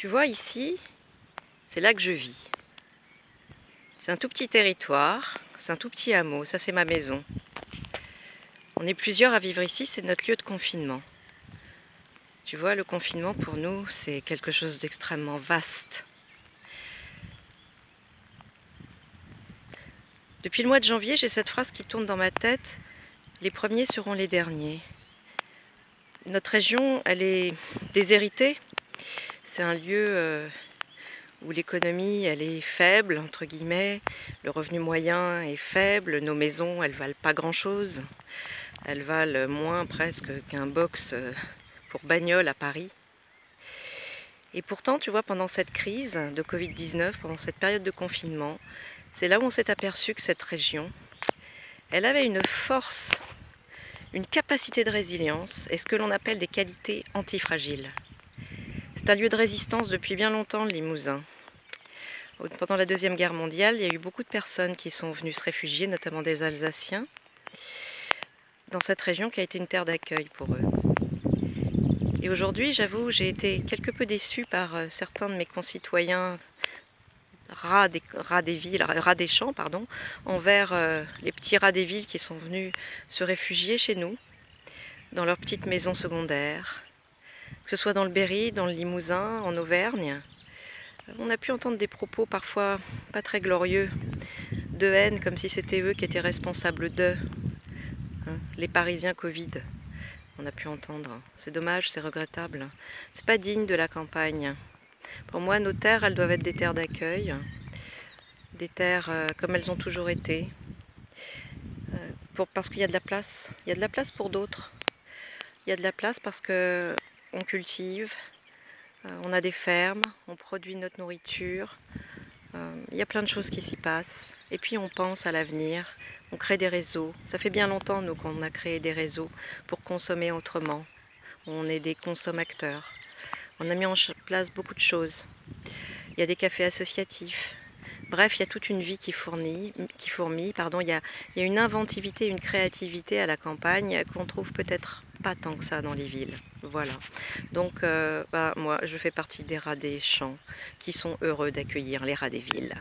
Tu vois ici, c'est là que je vis. C'est un tout petit territoire, c'est un tout petit hameau, ça c'est ma maison. On est plusieurs à vivre ici, c'est notre lieu de confinement. Tu vois, le confinement pour nous, c'est quelque chose d'extrêmement vaste. Depuis le mois de janvier, j'ai cette phrase qui tourne dans ma tête, les premiers seront les derniers. Notre région, elle est déshéritée. C'est un lieu où l'économie, elle est faible, entre guillemets. Le revenu moyen est faible. Nos maisons, elles valent pas grand-chose. Elles valent moins presque qu'un box pour bagnole à Paris. Et pourtant, tu vois, pendant cette crise de Covid-19, pendant cette période de confinement, c'est là où on s'est aperçu que cette région, elle avait une force, une capacité de résilience et ce que l'on appelle des qualités antifragiles. C'est un lieu de résistance depuis bien longtemps, le Limousin. Pendant la Deuxième Guerre mondiale, il y a eu beaucoup de personnes qui sont venues se réfugier, notamment des Alsaciens, dans cette région qui a été une terre d'accueil pour eux. Et aujourd'hui, j'avoue, j'ai été quelque peu déçue par certains de mes concitoyens rats des villes, rats des champs, pardon, envers les petits rats des villes qui sont venus se réfugier chez nous, dans leurs petites maisons secondaires, que ce soit dans le Berry, dans le Limousin, en Auvergne. On a pu entendre des propos parfois pas très glorieux, de haine, comme si c'était eux qui étaient responsables d'eux, hein, les Parisiens Covid. On a pu entendre. C'est dommage, c'est regrettable. C'est pas digne de la campagne. Pour moi, nos terres, elles doivent être des terres d'accueil, des terres comme elles ont toujours été, parce qu'il y a de la place. Il y a de la place pour d'autres. Il y a de la place parce que on cultive, on a des fermes, on produit notre nourriture. Il y a plein de choses qui s'y passent. Et puis on pense à l'avenir, on crée des réseaux. Ça fait bien longtemps, nous, qu'on a créé des réseaux pour consommer autrement. On est des consommateurs. On a mis en place beaucoup de choses. Il y a des cafés associatifs. Bref, il y a toute une vie qui fourmille. Il y a une inventivité, une créativité à la campagne qu'on trouve peut-être pas tant que ça dans les villes. Voilà. Donc, moi, je fais partie des rats des champs qui sont heureux d'accueillir les rats des villes.